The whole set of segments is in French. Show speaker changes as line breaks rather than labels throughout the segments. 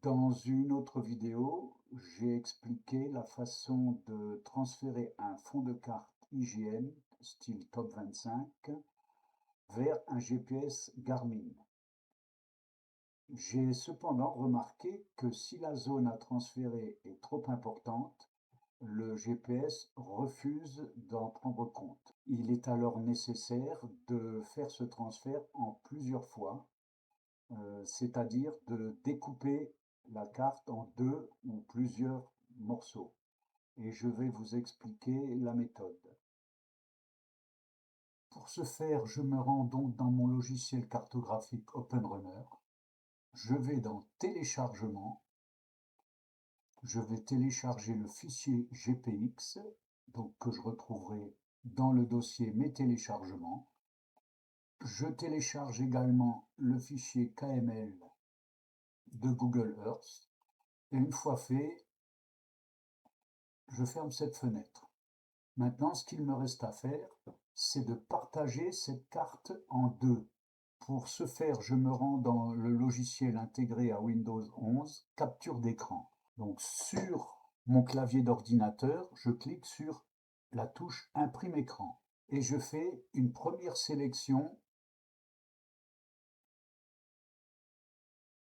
Dans une autre vidéo, j'ai expliqué la façon de transférer un fond de carte IGN style Top 25 vers un GPS Garmin. J'ai cependant remarqué que si la zone à transférer est trop importante, le GPS refuse d'en prendre compte. Il est alors nécessaire de faire ce transfert en plusieurs fois, c'est-à-dire de découper la carte en deux ou plusieurs morceaux. Et je vais vous expliquer la méthode. Pour ce faire, je me rends donc dans mon logiciel cartographique OpenRunner. Je vais dans Téléchargement. Je vais télécharger le fichier GPX, donc que je retrouverai dans le dossier Mes téléchargements. Je télécharge également le fichier KML de Google Earth. Et une fois fait, je ferme cette fenêtre. Maintenant, ce qu'il me reste à faire, c'est de partager cette carte en deux. Pour ce faire, je me rends dans le logiciel intégré à Windows 11, capture d'écran. Donc sur mon clavier d'ordinateur, je clique sur la touche Imprime écran et je fais une première sélection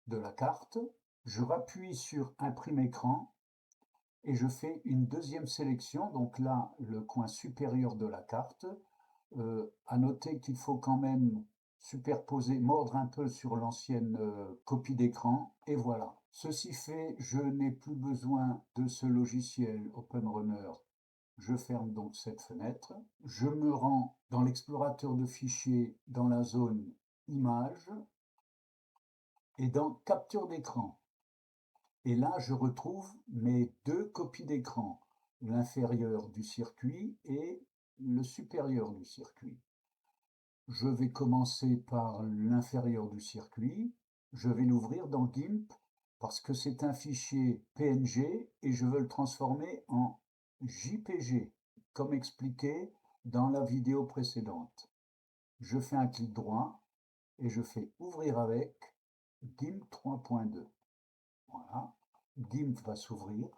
de la carte. Je rappuie sur Imprime écran et je fais une deuxième sélection, donc là, le coin supérieur de la carte. À noter qu'il faut quand même superposer, mordre un peu sur l'ancienne copie d'écran, et voilà. Ceci fait, je n'ai plus besoin de ce logiciel OpenRunner. Je ferme donc cette fenêtre. Je me rends dans l'explorateur de fichiers dans la zone Images et dans Capture d'écran. Et là, je retrouve mes deux copies d'écran, l'inférieur du circuit et le supérieur du circuit. Je vais commencer par l'inférieur du circuit. Je vais l'ouvrir dans GIMP parce que c'est un fichier PNG et je veux le transformer en JPG, comme expliqué dans la vidéo précédente. Je fais un clic droit et je fais Ouvrir avec GIMP 3.2. Voilà. GIMP va s'ouvrir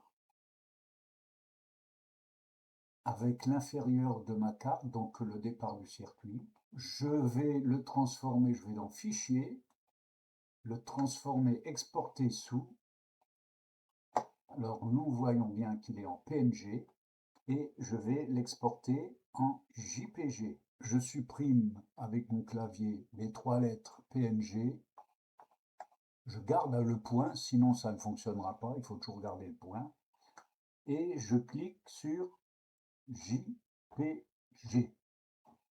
avec l'inférieur de ma carte, donc le départ du circuit. Je vais le transformer, je vais dans Fichier, le transformer, exporter sous. Alors nous voyons bien qu'il est en PNG et je vais l'exporter en JPG. Je supprime avec mon clavier les trois lettres PNG. Je garde le point, sinon ça ne fonctionnera pas, il faut toujours garder le point. Et je clique sur JPG.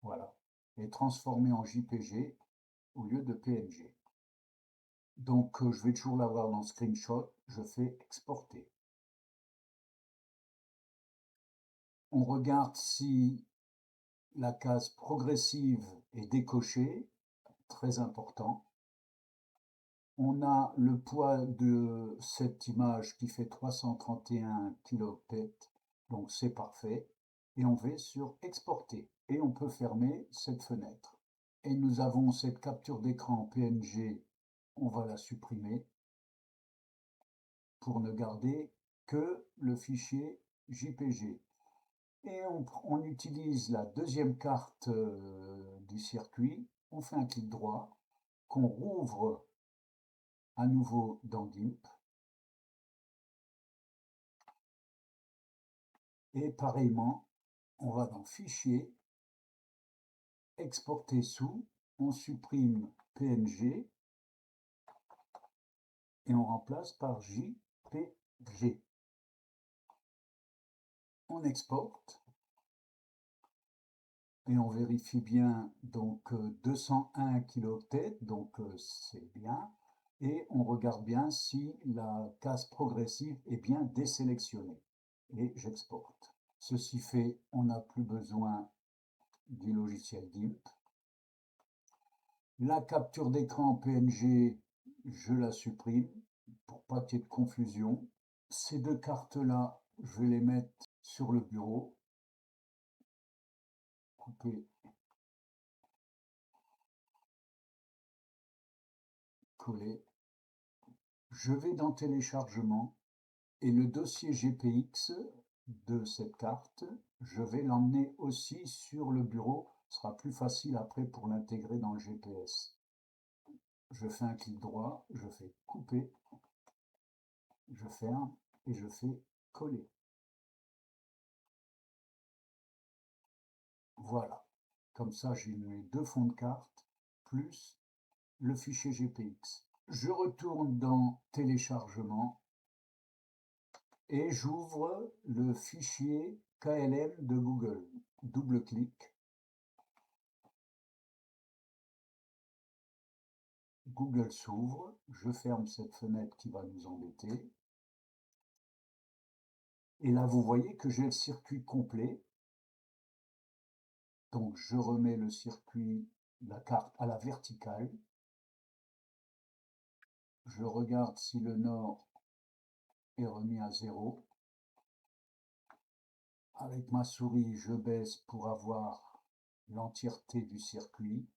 Voilà. Et transformer en JPG au lieu de PNG. Donc je vais toujours l'avoir dans Screenshot, je fais exporter. On regarde si la case progressive est décochée, très important. On a le poids de cette image qui fait 331 kiloctets, donc c'est parfait. Et on va sur exporter et on peut fermer cette fenêtre. Et nous avons cette capture d'écran PNG, on va la supprimer pour ne garder que le fichier JPG. Et on utilise la deuxième carte du circuit, on fait un clic droit, qu'on rouvre à nouveau dans GIMP. Et pareillement, on va dans Fichier, Exporter sous, on supprime PNG et on remplace par JPG. On exporte et on vérifie bien donc 201 kiloctets, donc c'est bien. Et on regarde bien si la case progressive est bien désélectionnée. Et j'exporte. Ceci fait, on n'a plus besoin du logiciel GIMP. La capture d'écran PNG, je la supprime pour pas qu'il y ait de confusion. Ces deux cartes-là, je vais les mettre sur le bureau. Couper, coller. Je vais dans téléchargement et le dossier GPX de cette carte, je vais l'emmener aussi sur le bureau. Ce sera plus facile après pour l'intégrer dans le GPS. Je fais un clic droit, je fais couper, je ferme et je fais coller. Voilà. Comme ça, j'ai mes deux fonds de carte plus le fichier GPX. Je retourne dans téléchargement et j'ouvre le fichier KLM de Google. Double clic. Google s'ouvre. Je ferme cette fenêtre qui va nous embêter. Et là, vous voyez que j'ai le circuit complet. Donc, je remets le circuit, la carte à la verticale. Je regarde si le nord est remis à 0. Avec ma souris, je baisse pour avoir l'entièreté du circuit.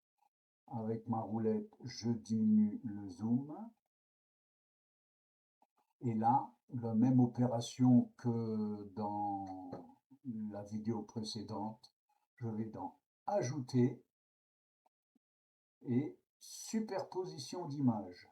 Avec ma roulette, je diminue le zoom. Et là, la même opération que dans la vidéo précédente, je vais dans Ajouter et Superposition d'images.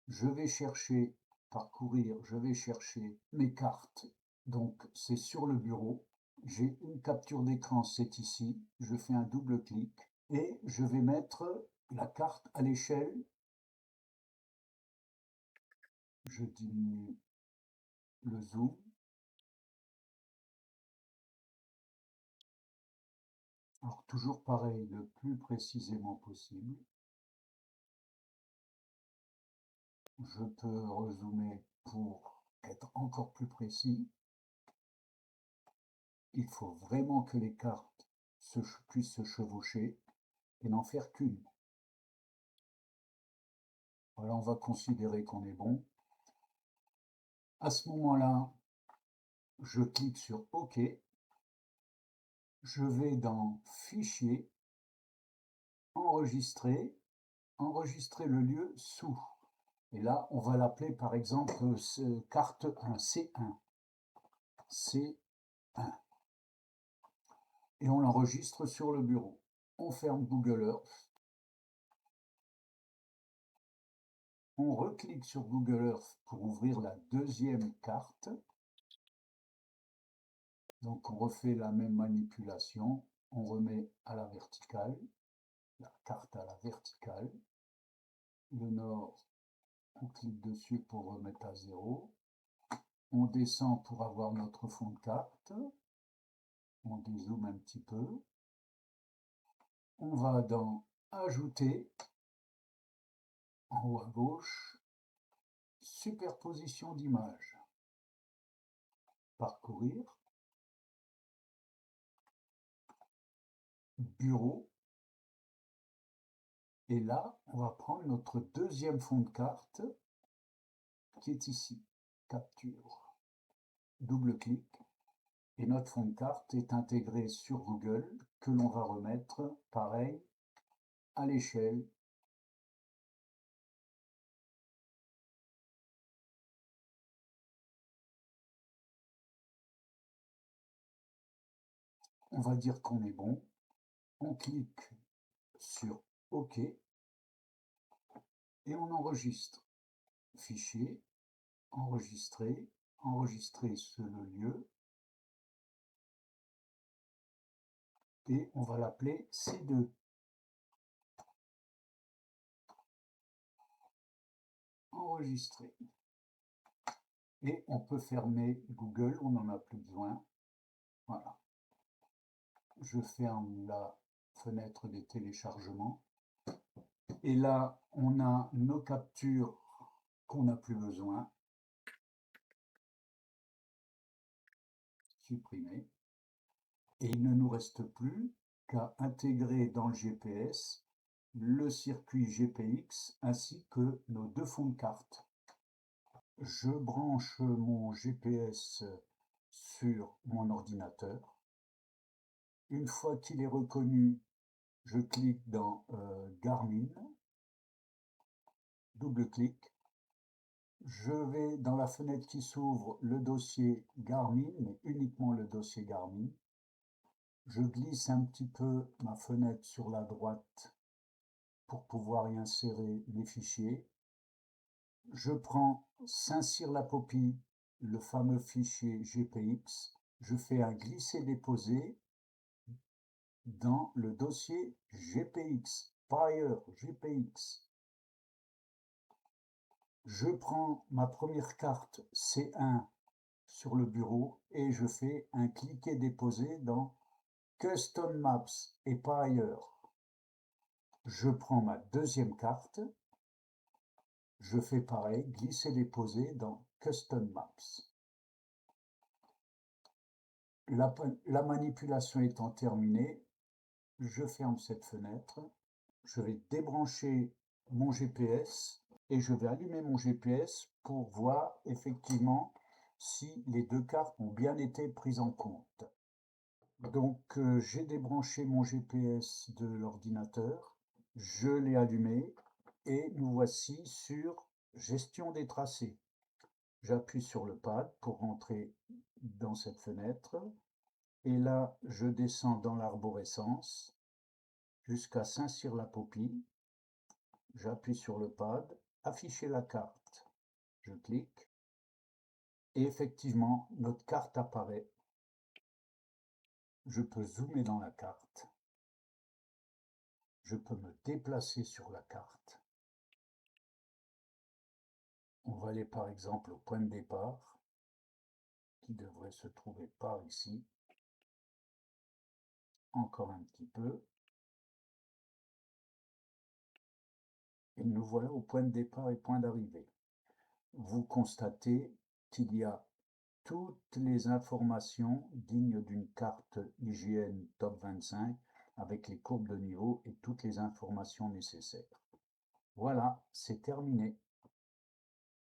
Je vais chercher, parcourir, je vais chercher mes cartes. Donc c'est sur le bureau. J'ai une capture d'écran, c'est ici. Je fais un double clic et je vais mettre la carte à l'échelle. Je diminue le zoom. Alors toujours pareil, le plus précisément possible. Je peux rezoomer pour être encore plus précis. Il faut vraiment que les cartes puissent se chevaucher et n'en faire qu'une. Voilà, on va considérer qu'on est bon. À ce moment-là, je clique sur OK. Je vais dans Fichier, Enregistrer, enregistrer le lieu sous. Et là, on va l'appeler par exemple carte 1, C1. C1. Et on l'enregistre sur le bureau. On ferme Google Earth. On reclique sur Google Earth pour ouvrir la deuxième carte. Donc on refait la même manipulation. On remet à la verticale, la carte à la verticale. Le nord, on clique dessus pour remettre à 0. On descend pour avoir notre fond de carte. On dézoome un petit peu. On va dans Ajouter, en haut à gauche, Superposition d'images. Parcourir. Bureau. Et là, on va prendre notre deuxième fond de carte qui est ici. Capture. Double clic. Et notre fond de carte est intégré sur Google que l'on va remettre, pareil, à l'échelle. On va dire qu'on est bon. On clique sur OK et on enregistre. Fichier, enregistrer, enregistrer sur le lieu et on va l'appeler C2. Enregistrer. Et on peut fermer Google, on n'en a plus besoin. Voilà. Je ferme la fenêtre des téléchargements. Et là, on a nos captures qu'on n'a plus besoin. Supprimer. Et il ne nous reste plus qu'à intégrer dans le GPS le circuit GPX ainsi que nos deux fonds de carte. Je branche mon GPS sur mon ordinateur. Une fois qu'il est reconnu, je clique dans Garmin, double clic, Je vais dans la fenêtre qui s'ouvre, le dossier Garmin, mais uniquement le dossier Garmin. Je glisse un petit peu ma fenêtre sur la droite pour pouvoir y insérer mes fichiers. Je prends Saint-Cyr-la-Popie, le fameux fichier GPX. Je fais un glisser-déposer dans le dossier GPX, pas ailleurs, GPX. Je prends ma première carte C1 sur le bureau et je fais un cliquer-déposer dans Custom Maps et pas ailleurs. Je prends ma deuxième carte, je fais pareil, glisser-déposer dans Custom Maps. La manipulation étant terminée, je ferme cette fenêtre, je vais débrancher mon GPS et je vais allumer mon GPS pour voir effectivement si les deux cartes ont bien été prises en compte. Donc j'ai débranché mon GPS de l'ordinateur, je l'ai allumé et nous voici sur gestion des tracés. J'appuie sur le pad pour rentrer dans cette fenêtre et là je descends dans l'arborescence jusqu'à Saint-Cyr-la-Popie. J'appuie sur le pad, afficher la carte. Je clique et effectivement notre carte apparaît. Je peux zoomer dans la carte. Je peux me déplacer sur la carte. On va aller par exemple au point de départ, qui devrait se trouver par ici. Encore un petit peu. Et nous voilà au point de départ et point d'arrivée. Vous constatez qu'il y a toutes les informations dignes d'une carte IGN Top 25 avec les courbes de niveau et toutes les informations nécessaires. Voilà, c'est terminé.